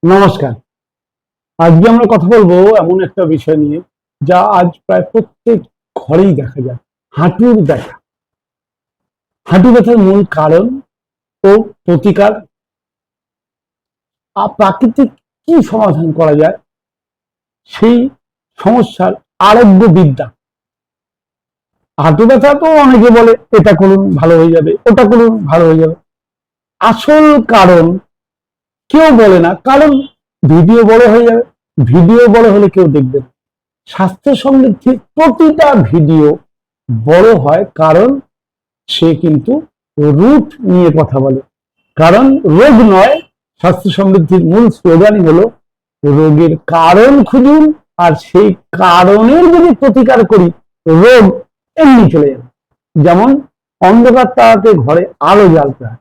নমস্কার। আজকে আমরা কথা বলবো এমন একটা বিষয় নিয়ে যা আজ প্রায় প্রত্যেক ঘরেই দেখা যায়। হাঁটুর ব্যথা। হাঁটু ব্যথার মূল কারণ ও প্রতিকার, প্রাকৃতিক কি সমাধান করা যায় সেই সমস্যার আরোগ্য বিদ্যা। হাঁটু ব্যথা তো অনেকে বলে এটা করুন ভালো হয়ে যাবে, ওটা করুন ভালো হয়ে যাবে। আসল কারণ কেউ বলে না, কারণ ভিডিও বড় হয়ে যাবে। ভিডিও বড় হলে কেউ দেখবে না। স্বাস্থ্য সমৃদ্ধির প্রতিটা ভিডিও বড় হয় কারণ সে কিন্তু রুট নিয়ে কথা বলে। কারণ রোগ নয়, স্বাস্থ্য সমৃদ্ধির মূল স্লোগানই হলো রোগের কারণ খুঁজুন, আর সেই কারণের যদি প্রতিকার করি রোগ এমনি চলে যাবে। যেমন অন্ধকার তাড়াতে ঘরে আলো জ্বালতে হয়,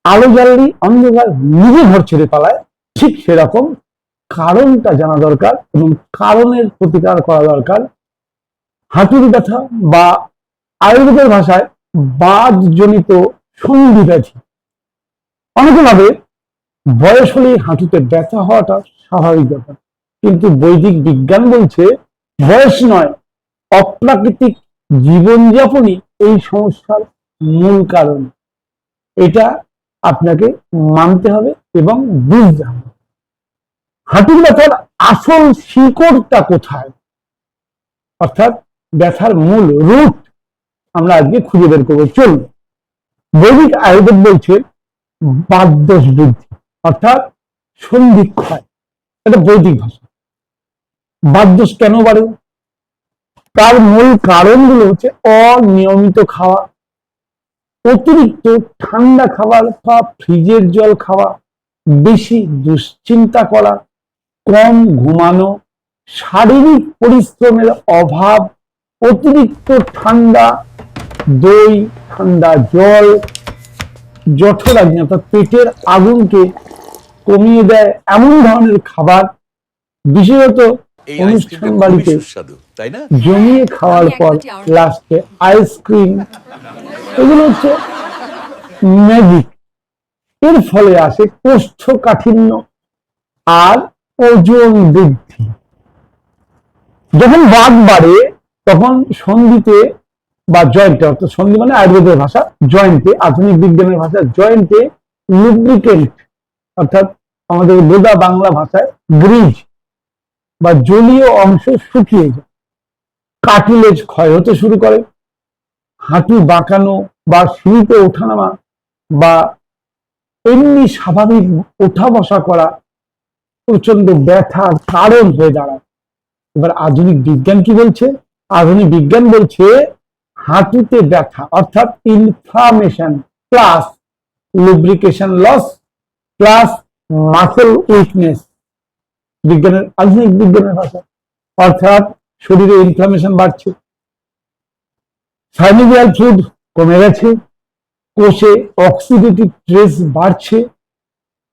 আলো জ্বাললেই অন্ধকার নিজে ঘর ছেড়ে পালায়। ঠিক সেরকম কারণটা জানা দরকার এবং কারণের প্রতিকার করা দরকার। হাঁটুর ব্যথা বা আয়ুর্বেদের ভাষায় বাতজনিত সন্ধি ব্যাধি। অনেকে ভাবে বয়স হলেই হাঁটুতে ব্যথা হওয়াটা স্বাভাবিক ব্যাপার, কিন্তু বৈদিক বিজ্ঞান বলছে বয়স নয়, অপ্রাকৃতিক জীবনযাপনই এই সমস্যার মূল কারণ। এটা আপনাকে মানতে হবে এবং বুঝতে হবে। হাঁটুর ব্যথার আসল শিকড়টা কোথায়, অর্থাৎ ব্যথার মূল রুট আমরা আজকে খুঁজে বের করবো। চলুন। বৈদিক আয়ুর্বেদ বলছে বাতদোষ বৃদ্ধি, অর্থাৎ সন্ধিক্ষয়। এটা বৈদিক ভাষা। বাতদোষ কেন বাড়ে? তার মূল কারণগুলো হচ্ছে অনিয়মিত খাওয়া, অতিরিক্ত ঠান্ডা খাবার বা ফ্রিজের জল খাওয়া, বেশি দুশ্চিন্তা করা, কম ঘুমানো, শারীরিক পরিশ্রমের অভাব, অতিরিক্ত ঠান্ডা দই, ঠান্ডা জল, জঠরাগ্নি অর্থাৎ পেটের আগুনকে কমিয়ে দেয় এমন ধরনের খাবার, বিশেষত অনুষ্ঠান বাড়িতে জমিয়ে খাওয়ার পর লাস্টে আইসক্রিম, এগুলো হচ্ছে ম্যাজিক। এর ফলে আসে কোষ্ঠকাঠিন্য আর ওজন বৃদ্ধি। যখন বাত বাড়ে তখন সন্ধিতে বা জয়েন্টে, অর্থাৎ সন্ধি মানে আয়ুর্বেদের ভাষা জয়েন্টে, আধুনিক বিজ্ঞানের ভাষা জয়েন্টে লুব্রিকেন্ট, অর্থাৎ আমাদের বোধা বাংলা ভাষায় গ্রিজ বা জলীয় অংশ শুকিয়ে যায়, কার্টিলেজ ক্ষয় হতে শুরু করে, হাঁটু বাঁকানো বা সিঁড়িতে ওঠানামা বা এমনি স্বাভাবিক ওঠা বসা করা প্রচন্ড ব্যথার কারণ হয়ে দাঁড়ায়। এবার আধুনিক বিজ্ঞান কি বলছে? আধুনিক বিজ্ঞান বলছে হাঁটুতে ব্যথা অর্থাৎ inflammation plus lubrication loss plus muscle weakness, বিজ্ঞানের আধুনিক বিজ্ঞানের ভাষা। অর্থাৎ শরীরে ইনফ্লামেশন বাড়ছে, সাইনোভিয়াল ফ্লুইড কমে গেছে, কোষে অক্সিডেটিভ স্ট্রেস বাড়ছে,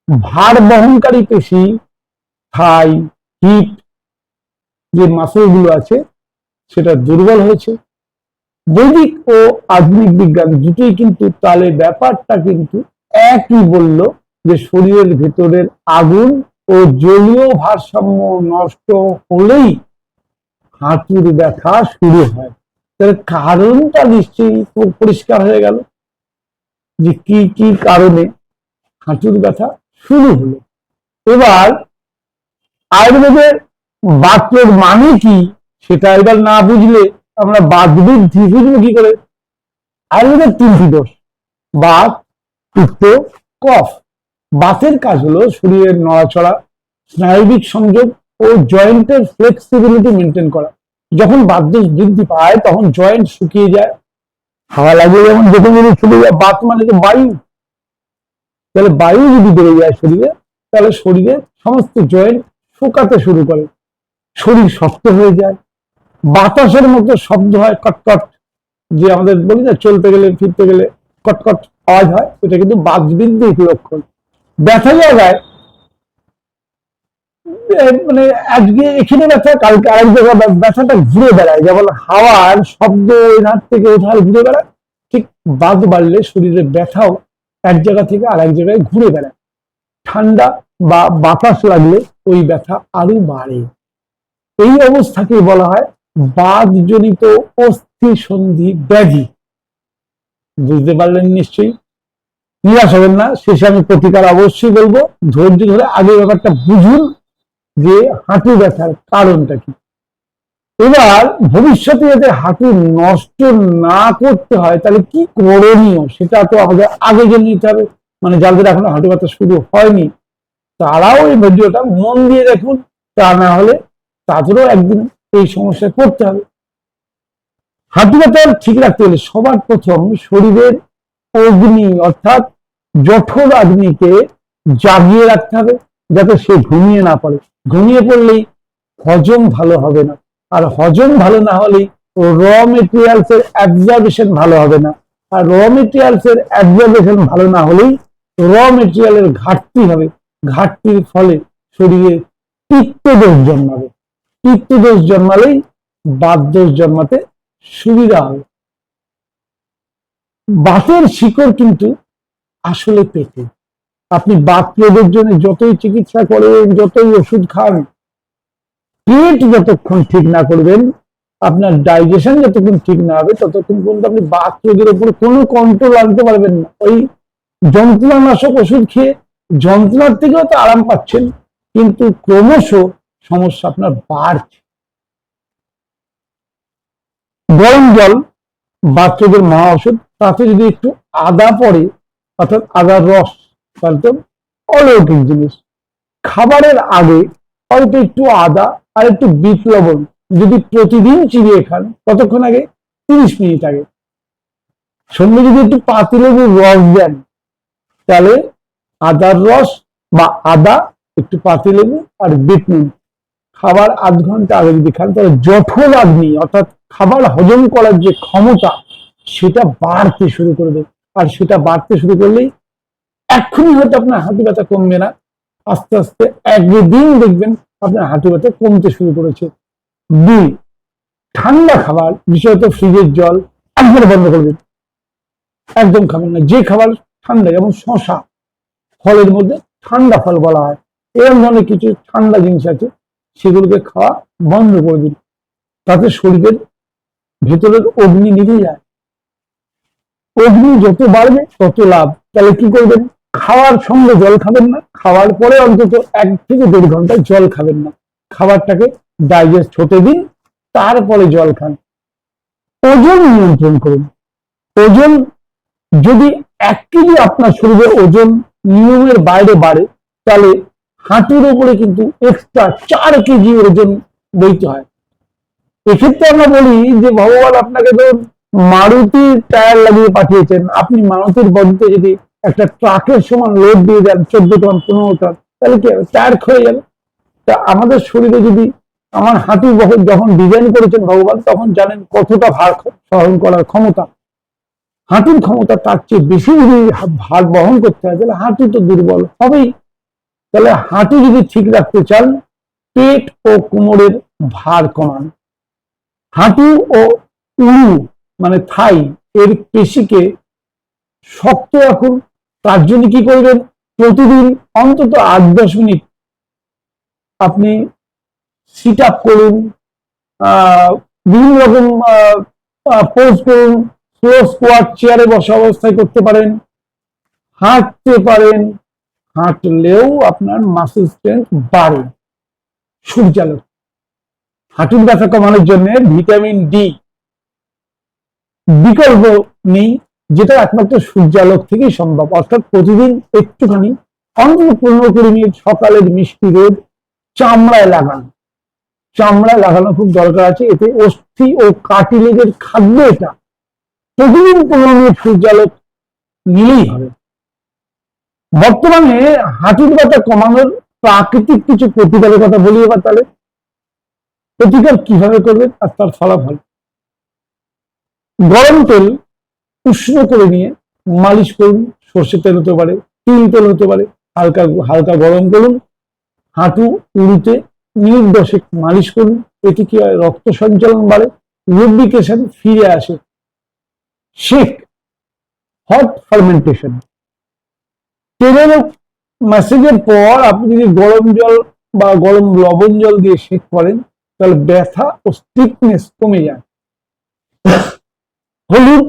ভার বহনকারী পেশি থাই, হিপ, যে মাসলগুলো আছে সেটা দুর্বল হয়েছে। বৈদিক ও আধুনিক বিজ্ঞান দুটোই কিন্তু তাহলে ব্যাপারটা কিন্তু একই বলল যে শরীরের ভেতরের আগুন ও জলীয় ভারসাম্য নষ্ট হলেই হাঁটুর ব্যথা শুরু হয়। তাহলে কারণটা নিশ্চয়ই পরিষ্কার হয়ে গেল যে কি কি কারণে হাঁটুর ব্যথা শুরু হলো। এবার আয়ুর্বেদের বাতের মানে কি সেটা এবার না বুঝলে আমরা বাত বৃদ্ধি বুঝবো কি করে? আয়ুর্বেদের তিনটি দোষ: বাত, পিত্ত, কফ। বাতের কাজ হলো শরীরের নড়াচড়া, স্নায়বিক সংযোগ ও জয়েন্টের ফ্লেক্সিবিলিটি মেনটেন করা। যখন বাতদোষ বৃদ্ধি পায় তখন জয়েন্ট শুকিয়ে যায়, হাওয়া লাগে যেমন যেখানে ছুটে যায়। বাত মানে তো বায়ু, তাহলে বায়ু যদি বেড়ে যায় শরীরে তাহলে শরীরের সমস্ত জয়েন্ট শুকাতে শুরু করে, শরীর শক্ত হয়ে যায়, বাতাসের মতো শব্দ হয় কটকট, যে আমাদের বলি না চলতে গেলে ফিরতে গেলে কটকট আওয়াজ হয়, এটা কিন্তু বাত বৃদ্ধির লক্ষণ। ব্যথা জায়গায় মানে আজকে এখানে ব্যথা কালকে আরেক জায়গায় ব্যথাটা ঘুরে বেড়ায়, যেমন হাওয়ার শব্দ ওই ধার থেকে ওই ধার ঘুরে বেড়ায়, ঠিক বাত বাড়লে শরীরে ব্যথাও এক জায়গা থেকে আরেক জায়গায় ঘুরে বেড়ায়। ঠান্ডা বা বাতাস লাগলে ওই ব্যথা আরো বাড়ে। এই অবস্থাকে বলা হয় বাতজনিত অস্থি সন্ধি ব্যাধি। বুঝতে পারলেন নিশ্চয়ই, নিরাশ হবেন না, শেষে আমি প্রতিকার অবশ্যই বলবো। ধৈর্য ধরে আগে ব্যাপারটা বুঝুন যে হাঁটু ব্যথার কারণটা কি। এবার ভবিষ্যতে যাতে হাঁটু নষ্ট না করতে হয় তাহলে কি করণীয় সেটা তো আমাদের আগে জেনে নিতে হবে। মানে যাদের এখনো হাঁটু ব্যথা শুরু হয়নি তারাও এই ভিডিওটা মন দিয়ে দেখুন, তা না হলে তাদেরও একদিন এই সমস্যায় পড়তে হবে। হাঁটু ব্যথা ঠিক রাখতে হলে সবার প্রথম শরীরের অগ্নি অর্থাৎ জঠর অগ্নিকে জাগিয়ে রাখতে হবে, যাতে সে ঘুমিয়ে না পড়ে। ঘুমিয়ে পড়লেই হজম ভালো হবে না, আর হজম ভালো না হলেই র মেটেরিয়ালস এর অ্যাবজর্বেশন ভালো হবে না, আর র মেটেরিয়ালস এর অ্যাবজর্বেশন ভালো না হলেই র মেটেরিয়ালের ঘাটতি হবে। ঘাটতির ফলে শরীরে পিত্তদোষ জন্মাবে, পিত্তদোষ জন্মালেই বাতদোষ জন্মাতে সুবিধা হবে। বাতের শিকড় কিন্তু আসলে পেটে। আপনি বাত রোগের জন্য যতই চিকিৎসা করেন, যতই ওষুধ খান, পেট যতক্ষণ ঠিক না করবেন, আপনার ডাইজেশন যতক্ষণ ঠিক না হবে, ততক্ষণ পর্যন্ত আপনি বাত রোগের উপর কোনো কন্ট্রোল আনতে পারবেন না। ওই যন্ত্রণানাশক ওষুধ খেয়ে যন্ত্রণার থেকেও তো আরাম পাচ্ছেন, কিন্তু ক্রমশ সমস্যা আপনার বাড়ছে। গরম জল বাত রোগের মহা ওষুধ, তাতে যদি একটু আদা পড়ে অর্থাৎ আদার রস, তাহলে তো অলৌকিক জিনিস। খাবারের আগে অল্প একটু আদা আর একটু বিট লবণ যদি প্রতিদিন চিবিয়ে খান, কতক্ষণ আগে? 30 মিনিট আগে। সঙ্গে যদি একটু পাতিলেবুর রস দেন, তাহলে আদার রস বা আদা, একটু পাতিলেবু আর বিট নুন খাবার আধ ঘন্টা আগে যদি খান, তাহলে জঠর অগ্নি অর্থাৎ খাবার হজম করার যে ক্ষমতা সেটা বাড়তে শুরু করবে। আর সেটা বাড়তে শুরু করলেই এক্ষুনি হয়তো আপনার হাঁটু ব্যথা কমবে না, আস্তে আস্তে একদিন দেখবেন আপনার হাঁটু ব্যথা কমতে শুরু করেছে। 2, ঠান্ডা খাবার বিশেষত ফ্রিজের জল একবারে বন্ধ করবেন, একদম খাবেন না। যে খাবার ঠান্ডা, যেমন শশা, ফলের মধ্যে ঠান্ডা ফল বলা হয়, এরকম ধরনের কিছু ঠান্ডা জিনিস আছে, সেগুলোকে খাওয়া বন্ধ করে দিন। তাতে শরীরের ভেতরের অগ্নি নিভে যায়। অগ্নি যত বাড়বে তত লাভ। তাহলে কি করবেন? খাওয়ার সঙ্গে জল খাবেন না, খাওয়ার পরে অন্তত 1 থেকে 1.5 ঘন্টা জল খাবেন না। খাবারটাকে ডাইজেস্ট হতে দিন, তারপরে জল খান। ওজন নিয়ন্ত্রণ করুন। ওজন যদি 1 কেজি আপনার শরীরে ওজন নিয়মের বাইরে বাড়ে, তাহলে হাঁটুর উপরে কিন্তু এক্সট্রা 4 কেজি ওজন বইতে হয়। এক্ষেত্রে আমরা বলি যে ভগবান আপনাকে তো মারুতি টায়ার লাগিয়ে পাঠিয়েছেন, আপনি মারুতির বডিতে যদি একটা ট্রাকের সমান লোড দিয়ে দেন 14 টন 15 টন, তাহলে কি হবে? টায়ার ক্ষয়ে যাবে। তা আমাদের শরীরে যদি, আমার হাঁটু যখন ডিজাইন করেছেন ভগবান, তখন জানেন কতটা ভার সহন করার ক্ষমতা। হাঁটুর ক্ষমতা তার চেয়ে বেশি যদি ভার বহন করতে হয়, তাহলে হাঁটু তো দুর্বল হবেই। তাহলে হাঁটু যদি ঠিক রাখতে চান, পেট ও কোমরের ভার কমান। হাঁটু ও উরু মানে থাই এর পেশিকে শক্ত রাখুন। তার জন্য কি করবেন? প্রতিদিন অন্তত 8-10 মিনিট আপনি সিট আপ করুন, বিভিন্ন রকম পোজ করুন, স্লো স্কোয়াট চেয়ারে বসা অবস্থায় করতে পারেন, হাঁটতে পারেন। হাঁটলেও আপনার মাসেল স্ট্রেংথ বাড়ে। সূর্যালোক, হাঁটুর ব্যথা কমানোর জন্য ভিটামিন ডি বিকল্প নেই, যেটা একমাত্র সূর্যালোক থেকেই সম্ভব। অর্থাৎ প্রতিদিন একটুখানি অন্তত 15-20 মিনিট সকালের মিষ্টি রোদ চামড়ায় লাগান। চামড়ায় লাগানো খুব দরকার আছে, এতে অস্থি ও কার্টিলেজের খাদ্য এটা। প্রতিদিন 15 মিনিট সূর্যালোক নিলেই হবে। বর্তমানে হাঁটুর ব্যথা কমানোর প্রাকৃতিক কিছু প্রতিকারের কথা বলি এবার। তাহলে প্রতিকার কিভাবে করবেন আর তার ফলাফল। গরম তেল উষ্ণ করে নিয়ে মালিশ করুন। সর্ষের তেল হতে পারে, তিল তেল হতে পারে, হালকা হালকা গরম করুন। হাঁটু উড়ুতে মিনিট 10 মালিশ করুন। এতে কি হয়? রক্ত সঞ্চালন বাড়ে, লুব্রিকেশন ফিরে আসে। শেক, হট ফার্মেন্টেশন, তেলের ম্যাসেজের পর আপনি যদি গরম জল বা গরম লবণ জল দিয়ে সেঁক করেন তাহলে ব্যথা ও স্টিফনেস কমে যায়। হলুদ,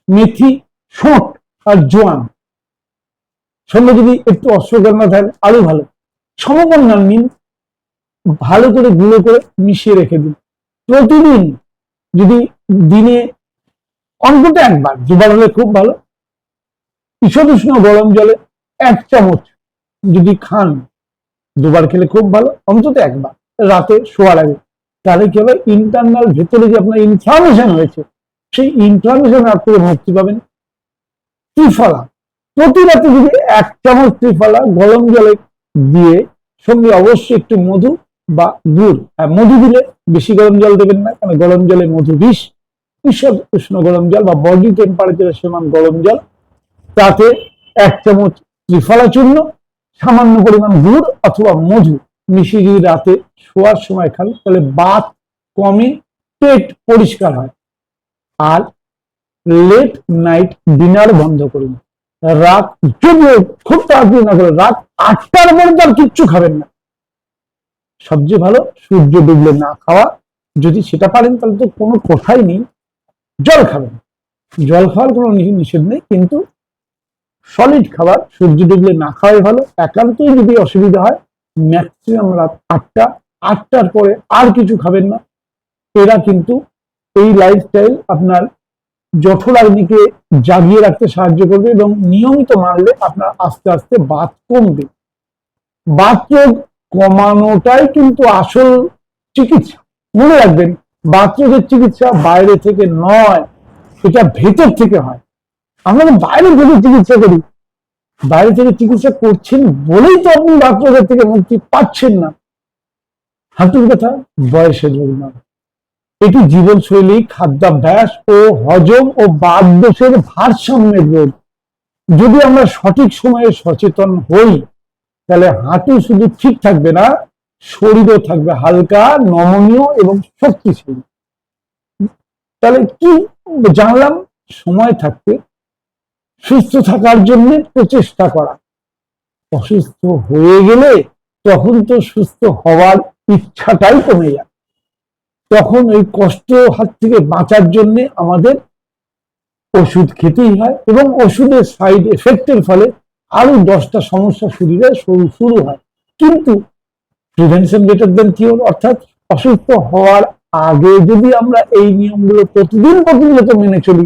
মেথি, শোঁঠ আর জোয়ান সঙ্গে যদি একটু অশ্বগন্ধা দেন আরো ভালো। সমপরিমাণ নিন, ভালো করে গুঁড়ো করে মিশিয়ে রেখে দিন। প্রতিদিন যদি দিনে অন্তত একবার, দুবার হলে খুব ভালো, ঈষদ উষ্ণ গরম জলে 1 চামচ যদি খান, দুবার খেলে খুব ভালো, অন্তত একবার রাতে শোয়ার আগে। তাহলে কি হবে, ইন্টারনাল ভেতরে যে আপনার ইনফ্লামেশন হয়েছে সেই ইনফ্লামেশন থেকে মুক্তি পাবেন। ত্রিফলা, প্রতি রাতে যদি 1 চামচ ত্রিফলা গরম জলে দিয়ে সঙ্গে অবশ্যই একটু মধু বা গুড়, মধু দিলে বেশি গরম জল দেবেন না, কারণ গরম জলে মধু বিষ। ঈষদ উষ্ণ গরম জল বা বডি টেম্পারেচারের সমান গরম জল, তাতে 1 চামচ ত্রিফলা চূর্ণ, সামান্য পরিমাণ গুড় অথবা মধু মিশিয়ে যদি রাতে শোয়ার সময় খান তাহলে বাত কমে, পেট পরিষ্কার হয়। আর লেট নাইট ডিনার বন্ধ করুন। রাত যদিও খুব তাড়াতাড়ি না করে রাত 8টার পর্যন্ত আর কিচ্ছু খাবেন না। সবচেয়ে ভালো সূর্য ডুবলে না খাওয়া, যদি সেটা পারেন তাহলে তো কোনো কথাই নেই। জল খাবেন, জল খাওয়ার কোনো নিষেধ নেই, কিন্তু সলিড খাবার সূর্য ডুবলে না খাওয়াই ভালো। একান্তই যদি অসুবিধা হয় ম্যাক্সিমাম রাত 8টার পরে আর কিছু খাবেন না। এরা কিন্তু এই লাইফস্টাইল আপনার জঠরাগ্নিকে জাগিয়ে রাখতে সাহায্য করবে এবং নিয়মিত মানলে আপনার আস্তে আস্তে বাত কমবে। বাত রোগ কমানোটাই কিন্তু আসল চিকিৎসা। মনে রাখবেন, বাত রোগের চিকিৎসা বাইরে থেকে নয়, এটা ভেতর থেকে হয়। আমরা বাইরে থেকে চিকিৎসা করি, বাইরে থেকে চিকিৎসা করছেন বলেই তো আপনি বাত রোগের থেকে মুক্তি পাচ্ছেন না। হাঁটুর ব্যথা বয়সের রোগ নয়, এটি জীবনশৈলী, খাদ্যাভ্যাস ও হজম ও বাত দোষের ভারসাম্যের রোগ। যদি আমরা সঠিক সময়ে সচেতন হই তাহলে হাঁটু শুধু ঠিক থাকবে না, শরীরও থাকবে হালকা, নমনীয় এবং শক্তিশালী। তাহলে কি জানলাম, সময় থাকতে সুস্থ থাকার জন্য প্রচেষ্টা করা। অসুস্থ হয়ে গেলে তখন তো সুস্থ হওয়ার ইচ্ছাটাই কমে যায়। তখন ওই কষ্ট হাত থেকে বাঁচার জন্য আমাদের ওষুধ খেতেই হয় এবং ওষুধের সাইড এফেক্টের ফলে আরো 10টা সমস্যা শরীরে শুরু হয়। কিন্তু প্রিভেনশন বেটার দেন কিওর, অর্থাৎ অসুস্থ হওয়ার আগে যদি আমরা এই নিয়মগুলো প্রতিদিন প্রতিনিয়ত মেনে চলি,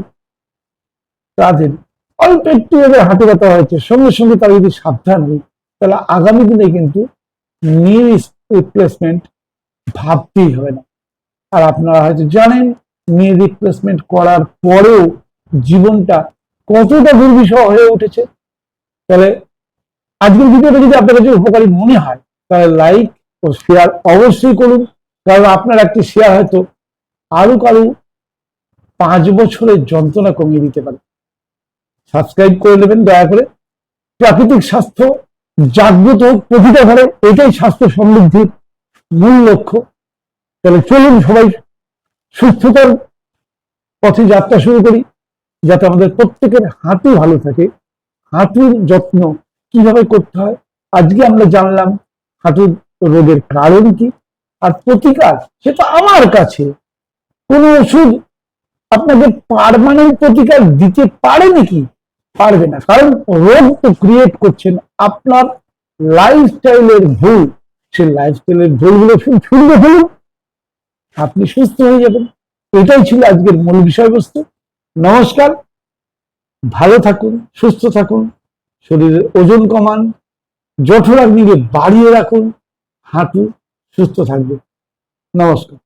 তাদের অল্প একটু হাঁটু ব্যথা হয়েছে সঙ্গে সঙ্গে তারা যদি সাবধান হই তাহলে আগামী দিনে কিন্তু নি রিপ্লেসমেন্ট ভাবতেই হবে না। আর আপনারা হয়তো জানেন নি রিপ্লেসমেন্ট করার পরেও জীবনটা কতটা দুর্বিষহ হয়ে উঠেছে। তাহলে আজকের ভিডিওটা যদি আপনার কাছে উপকারী মনে হয় তাহলে লাইক ও শেয়ার অবশ্যই করুন, কারণ আপনার একটি শেয়ার হয়তো আরো কারো 5 বছরের যন্ত্রণা কমিয়ে দিতে পারে। সাবস্ক্রাইব করে নেবেন দয়া করে। প্রাকৃতিক স্বাস্থ্য জাগ্রত হোক প্রতিটা ঘরে, এটাই স্বাস্থ্য সমৃদ্ধির মূল লক্ষ্য। তাহলে চলুন সবাই সুস্থতার পথে যাত্রা শুরু করি, যাতে আমাদের প্রত্যেকের হাঁটু ভালো থাকে। হাঁটুর যত্ন কিভাবে করতে হয় আজকে আমরা জানলাম। হাঁটুর রোগের কারণ কি আর প্রতিকার, সেটা আমার কাছে। কোন ওষুধ আপনাকে পার্মানেন্ট প্রতিকার দিতে পারে নাকি? পারবে না, কারণ রোগ তো ক্রিয়েট করছেন আপনার লাইফস্টাইলের ভুল। সেই লাইফস্টাইলের ভুলগুলো ছুঁড়ে ফেলুন, আপনি সুস্থ হয়ে যাবেন। এটাই ছিল আজকের মূল বিষয়বস্তু। নমস্কার, ভালো থাকুন, সুস্থ থাকুন, শরীরের ওজন কমান, জঠরাগ্নিকে বাড়িয়ে রাখুন, হাঁটু সুস্থ থাকবে। নমস্কার।